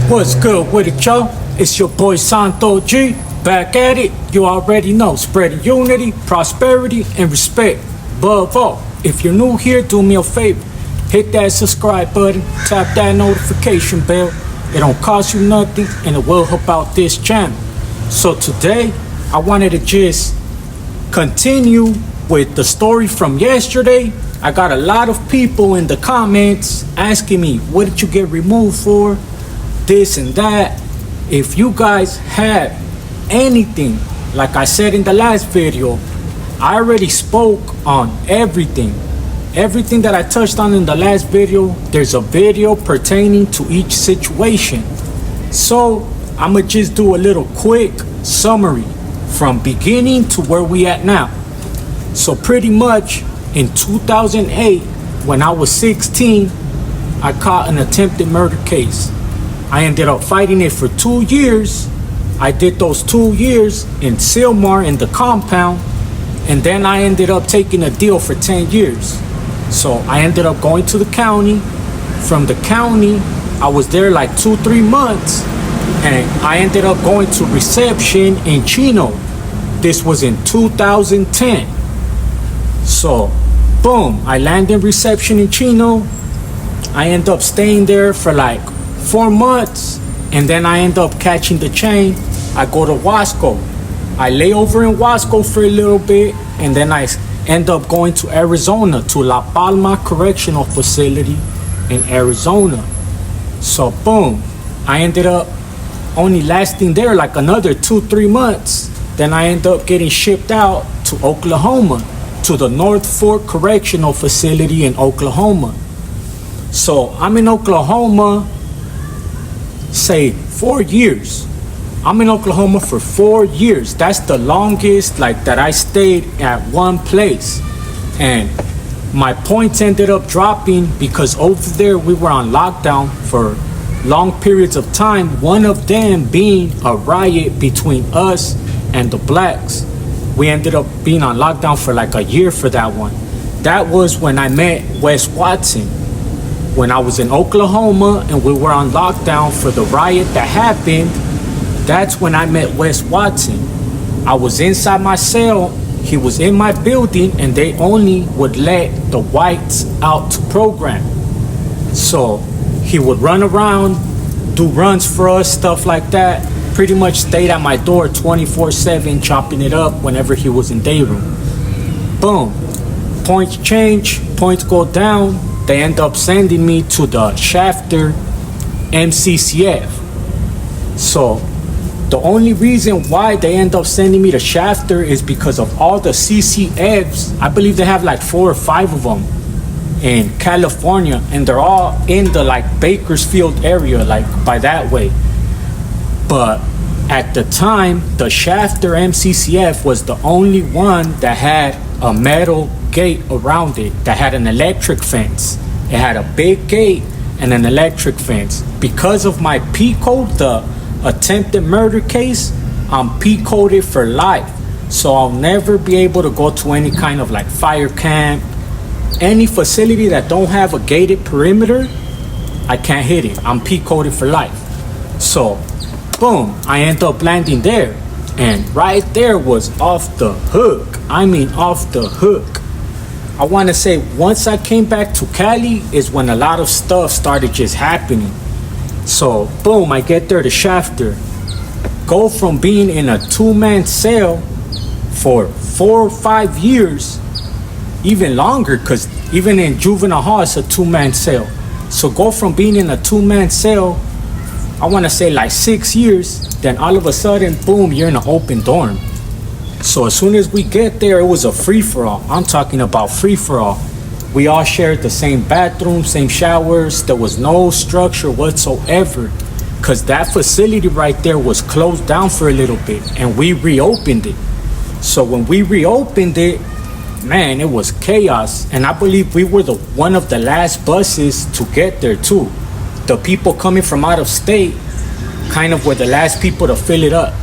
What's good with it, y'all? It's your boy Santo G, back at it. You already know, spreading unity, prosperity, and respect. Above all, if you're new here, do me a favor. Hit that subscribe button, tap that notification bell. It don't cost you nothing, and it will help out this channel. So today, I wanted to just continue with the story from yesterday. I got a lot of people in the comments asking me, what did you get removed for? This and that. If you guys have anything, like I said in the last video, I already spoke on everything. Everything that I touched on in the last video, there's a video pertaining to each situation. So I'm gonna just do a little quick summary from beginning to where we at now. So pretty much in 2008, when I was 16, I caught an attempted murder case. I ended up fighting it for 2 years. I did those 2 years in Silmar in the compound, and then I ended up taking a deal for 10 years. So I ended up going to the county. From the county, I was there like 2-3 months, and I ended up going to reception in Chino. This was in 2010. So, boom, I land in reception in Chino. I end up staying there for like 4 months, and then I end up catching the chain. I go to Wasco. I lay over in Wasco for a little bit, and then I end up going to Arizona, to La Palma Correctional Facility in Arizona. So, boom, I ended up only lasting there like another 2-3 months. Then I end up getting shipped out to Oklahoma, to the North Fork Correctional Facility in Oklahoma. So I'm in Oklahoma, say 4 years. I'm in Oklahoma for 4 years. That's the longest like that I stayed at one place. And my points ended up dropping because over there we were on lockdown for long periods of time. One of them being a riot between us and the blacks. We ended up being on lockdown for like a year for that one. That was when I met Wes Watson. When I was in Oklahoma and we were on lockdown for the riot that happened, that's when I met Wes Watson. I was inside my cell, he was in my building, and they only would let the whites out to program. So he would run around, do runs for us, stuff like that. Pretty much stayed at my door 24/7, chopping it up whenever he was in day room. Boom. Points change, points go down. They end up sending me to the Shafter MCCF. So the only reason why they end up sending me to Shafter is because of all the CCFs. I believe they have like 4 or 5 of them in California, and they're all in the like Bakersfield area, like by that way. But at the time, the Shafter MCCF was the only one that had a metal gate around it, that had an electric fence. It had a big gate and an electric fence. Because of my P code, the attempted murder case, I'm P coded for life. So I'll never be able to go to any kind of like fire camp, any facility that don't have a gated perimeter. I can't hit it. I'm P coded for life. So boom, I end up landing there, and right there was off the hook. I mean off the hook. I want to say once I came back to Cali is when a lot of stuff started just happening. So boom, I get there to Shafter. Go from being in a 2-man cell for 4 or 5 years, even longer, because even in juvenile hall it's a 2-man cell. So go from being in a 2-man cell, I want to say like 6 years, then all of a sudden, boom, you're in an open dorm. So as soon as we get there, it was a free-for-all. I'm talking about free-for-all. We all shared the same bathroom, same showers. There was no structure whatsoever, because that facility right there was closed down for a little bit, and we reopened it. So when we reopened it, man, it was chaos. And I believe we were one of the last buses to get there too. The people coming from out of state kind of were the last people to fill it up.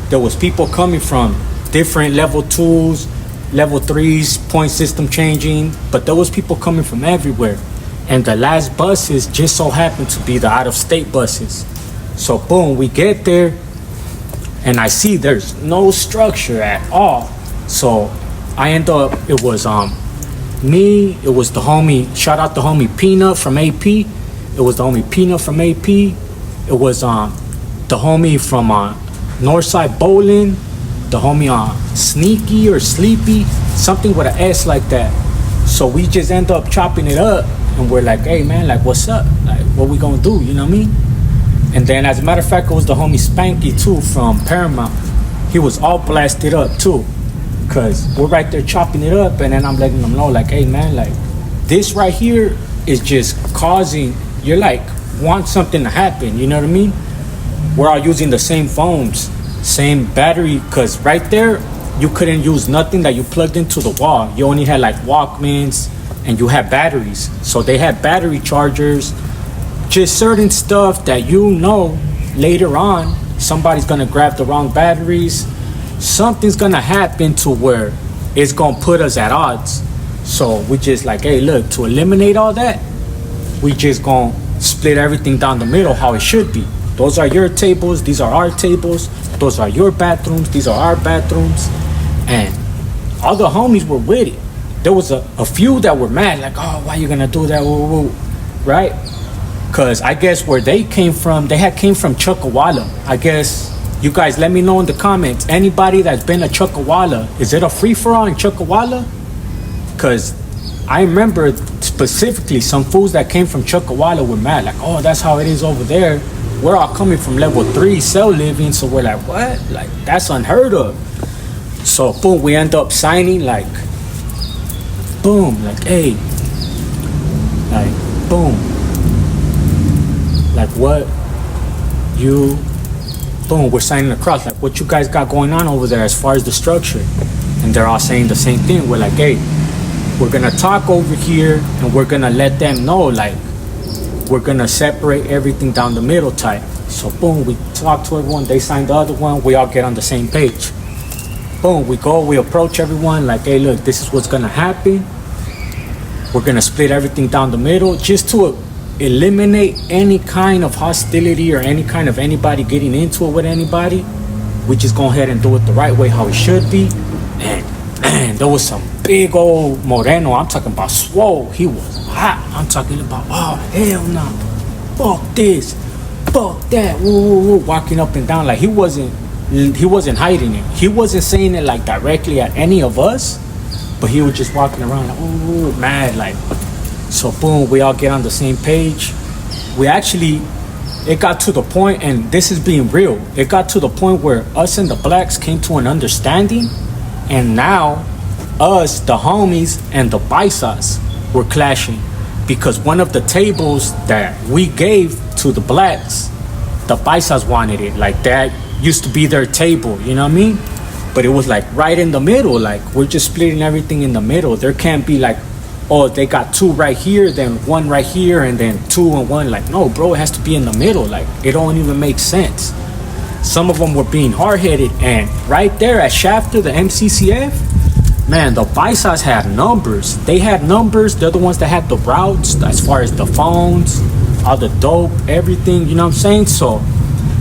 There was people coming from different level 2s, level 3s, point system changing, but there was people coming from everywhere. And the last buses just so happened to be the out of state buses. So boom, we get there, and I see there's no structure at all. So I end up, it was me, it was the homie, shout out the homie Peanut from AP. It was the homie Peanut from AP. It was the homie from Northside Bowling, the homie Sneaky or Sleepy, something with an S like that. So we just end up chopping it up, and we're like, hey man, like what's up? Like what we gonna do, you know what I mean? And then as a matter of fact, it was the homie Spanky too from Paramount. He was all blasted up too, cause we're right there chopping it up, and then I'm letting them know like, hey man, like this right here is just causing, you're like want something to happen, you know what I mean? We're all using the same phones, same battery, cause right there you couldn't use nothing that you plugged into the wall. You only had like Walkmans, and you had batteries. So they had battery chargers, just certain stuff that you know later on somebody's gonna grab the wrong batteries. Something's gonna happen to where it's gonna put us at odds. So we just like, hey look, to eliminate all that, we just gonna split everything down the middle how it should be. Those are your tables, these are our tables. Those are your bathrooms, these are our bathrooms. And all the homies were with it. There was a few that were mad, like, oh, why you gonna do that, woo, woo, right? Cause I guess where they came from, they had came from Chuckawalla. I guess you guys let me know in the comments, anybody that's been to Chuckawalla, is it a free-for-all in Chuckawalla? Cause I remember specifically some fools that came from Chuckawalla were mad, like, oh, that's how it is over there. We're all coming from level 3 cell living, so we're like, what? Like, that's unheard of. So, boom, we end up signing, like, boom, like, hey, like, boom. Like, what? You, boom, we're signing across. Like, what you guys got going on over there as far as the structure? And they're all saying the same thing. We're like, hey, we're going to talk over here, and we're going to let them know, like, we're gonna separate everything down the middle type. So boom, we talk to everyone, they sign the other one, we all get on the same page. Boom, we go, we approach everyone like, hey look, this is what's gonna happen. We're gonna split everything down the middle just to eliminate any kind of hostility or any kind of anybody getting into it with anybody. We just go ahead and do it the right way, how it should be. And there was some big old Moreno, I'm talking about swole, he was hot. I'm talking about, oh hell no, fuck this, fuck that, woo, woo, woo, walking up and down like he wasn't hiding it. He wasn't saying it like directly at any of us, but he was just walking around like, ooh, mad like. So boom, we all get on the same page. We actually, it got to the point, and this is being real, it got to the point where us and the blacks came to an understanding, and now us, the homies, and the Paisas were clashing because one of the tables that we gave to the blacks, the Paisas wanted it. Like that used to be their table, you know what I mean? But it was like right in the middle, like we're just splitting everything in the middle. There can't be like, oh, they got 2 right here, then 1 right here, and then 2 and 1. Like, no, bro, it has to be in the middle. Like, it don't even make sense. Some of them were being hard-headed, and right there at Shafter, the MCCF, man, the Paisas had numbers. They had numbers. They're the ones that had the routes as far as the phones, all the dope, everything, you know what I'm saying? So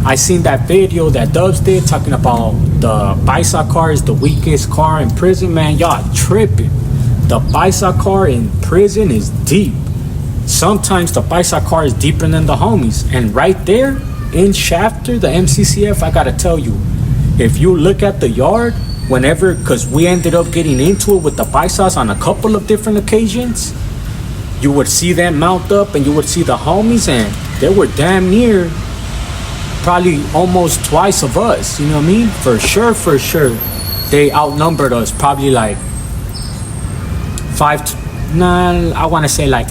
I seen that video that Dubs did talking about the Paisa car is the weakest car in prison. Man, y'all tripping. The Paisa car in prison is deep. Sometimes the Paisa car is deeper than the homies. And right there in Shafter, the MCCF, I gotta tell you, if you look at the yard, whenever, because we ended up getting into it with the Paisas on a couple of different occasions, you would see them mount up and you would see the homies, and they were damn near probably almost twice of us, you know what I mean? For sure, they outnumbered us probably like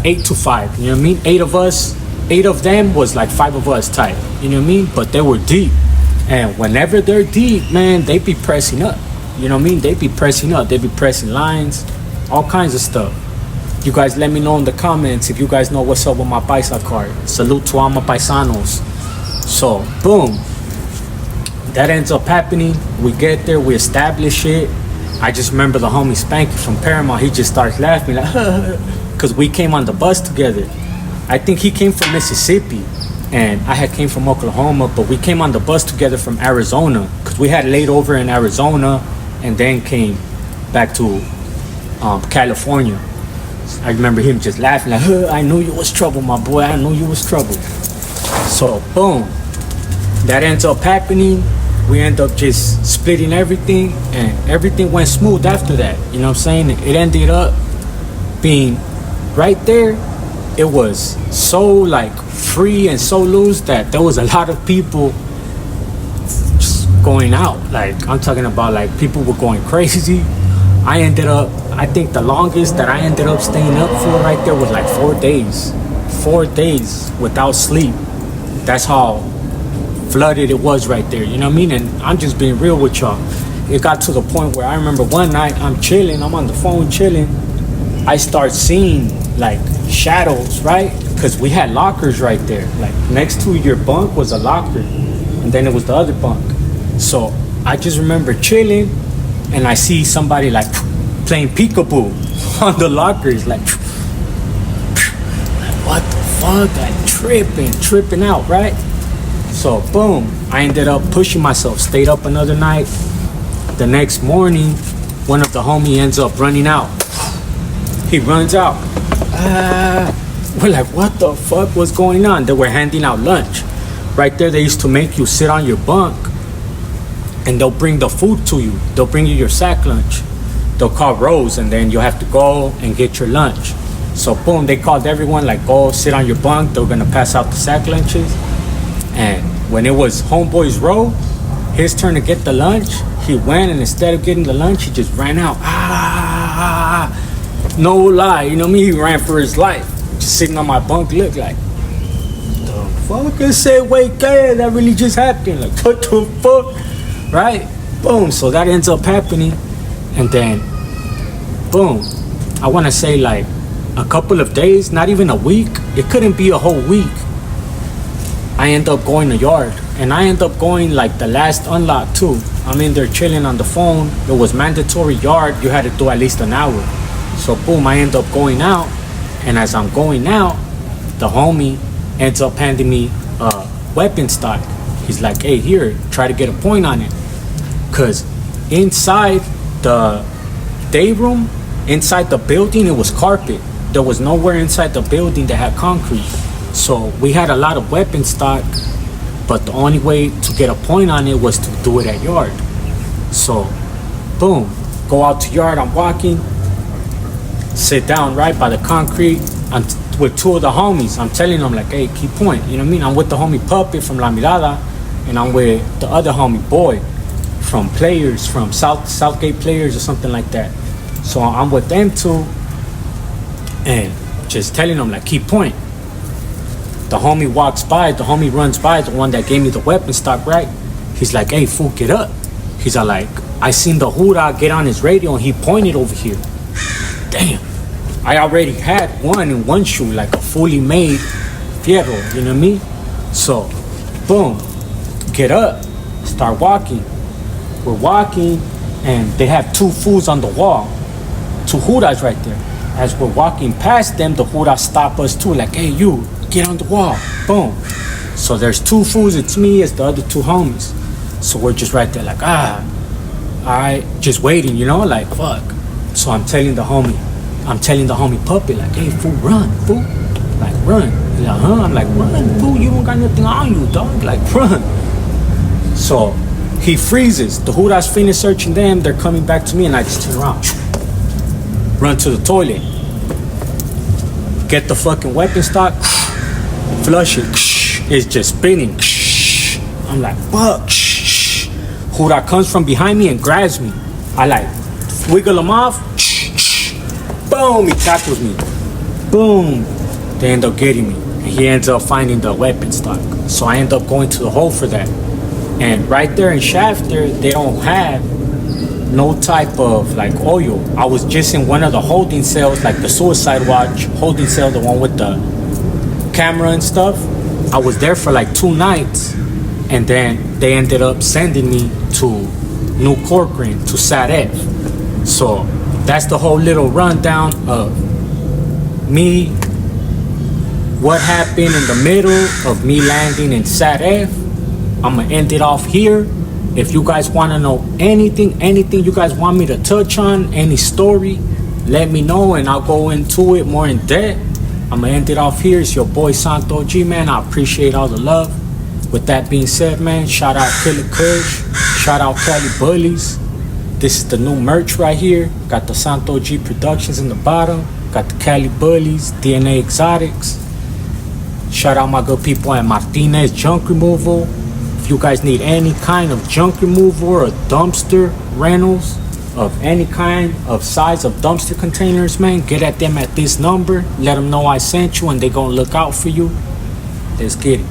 8 to 5, you know what I mean? 8 of us, 8 of them was like 5 of us type, you know what I mean? But they were deep, and whenever they're deep, man, they be pressing up. You know what I mean? They be pressing up. They be pressing lines, all kinds of stuff. You guys let me know in the comments if you guys know what's up with my Paisa card. Salute to all my Paisanos. So, boom. That ends up happening. We get there. We establish it. I just remember the homie Spanky from Paramount. He just starts laughing like, because we came on the bus together. I think he came from Mississippi. and I had came from Oklahoma, but we came on the bus together from Arizona because we had laid over in Arizona and then came back to California. I remember him just laughing like, I knew you was trouble, my boy. I knew you was trouble. So boom, that ends up happening. We end up just splitting everything, and everything went smooth after that. You know what I'm saying? It ended up being right there. It was so like free and so loose that there was a lot of people just going out. Like I'm talking about, like people were going crazy. I think the longest that I ended up staying up for right there was like 4 days. 4 days without sleep. That's how flooded it was right there, you know what I mean? And I'm just being real with y'all. It got to the point where I remember one night I'm chilling, I'm on the phone chilling. I start seeing like shadows, right? Because we had lockers right there. Like next to your bunk was a locker, and then it was the other bunk. So I just remember chilling, and I see somebody like playing peekaboo on the lockers, like what the fuck? Like tripping out, right? So boom, I ended up pushing myself, stayed up another night. The next morning, one of the homie ends up running out. He runs out. We're like, what the fuck was going on? They were handing out lunch. Right there, they used to make you sit on your bunk and they'll bring the food to you. They'll bring you your sack lunch. They'll call rows, and then you'll have to go and get your lunch. So boom, they called everyone like, go sit on your bunk. They were gonna pass out the sack lunches. And when it was homeboy's row, his turn to get the lunch, he went, and instead of getting the lunch, he just ran out. No lie, you know what I mean? He ran for his life. Just sitting on my bunk, look like, the fuck? I said, wait, that really just happened. Like, what the fuck? Right? Boom. So that ends up happening. And then, boom. I want to say like a couple of days, not even a week. It couldn't be a whole week. I end up going to yard, and I end up going like the last unlock too. I'm in there chilling on the phone. It was mandatory yard. You had to do at least an hour. So boom, I end up going out, and as I'm going out, the homie ends up handing me a weapon stock. He's like, hey, here, try to get a point on it. Cause inside the day room, inside the building, it was carpet. There was nowhere inside the building that had concrete. So we had a lot of weapon stock, but the only way to get a point on it was to do it at yard. So, boom, go out to yard, I'm walking, sit down right by the concrete. I'm with two of the homies. I'm telling them like, hey, keep point, you know what I mean? I'm with the homie Puppet from La Mirada, and I'm with the other homie Boy from Players, from Southgate Players or something like that. So I'm with them two, and just telling them like, keep point. The homie walks by, the homie runs by, the one that gave me the weapon stock, right? He's like, hey, fool, get up. He's like, I seen the Hura get on his radio and he pointed over here. Damn. I already had one in one shoe, like a fully made fierro, you know what I mean? So, boom, get up, start walking. We're walking, and they have two fools on the wall, two Huras right there. As we're walking past them, the Huras stop us too, like, hey, you, get on the wall. Boom. So there's two fools, it's me, it's the other two homies. So we're just right there like, alright, just waiting, you know, like, fuck. So I'm telling the homie Puppet, like, hey, fool, run, fool. Like, run. He's like, huh? I'm like, run, fool, you don't got nothing on you, dog. Like, run. So he freezes. The Huras finish searching them, they're coming back to me, and I just turn around. Run to the toilet. Get the fucking weapon stock. Flush it. It's just spinning. I'm like, fuck. Hura comes from behind me and grabs me. I like wiggle him off. Boom, he tackles me. Boom. They end up getting me. And he ends up finding the weapon stock. So I end up going to the hole for that. And right there in Shafter, they don't have no type of like oil. I was just in one of the holding cells, like the Suicide Watch holding cell, the one with the camera and stuff. I was there for like 2 nights, and then they ended up sending me to New Corcoran, to SAT-F. So that's the whole little rundown of me what happened in the middle of me landing in Sat F. I'm gonna end it off here. If you guys want to know anything you guys want me to touch on, any story, let me know and I'll go into it more in depth. I'm gonna end it off here. It's your boy Santo G, man. I appreciate all the love. With that being said, man, shout out Killer Kush, shout out Cali Bullies. This is the new merch right here. Got the Santo G Productions in the bottom. Got the Cali Bullies, DNA Exotics. Shout out my good people at Martinez Junk Removal. If you guys need any kind of junk removal or dumpster rentals of any kind of size of dumpster containers, man, get at them at this number. Let them know I sent you and they gonna look out for you. Let's get it.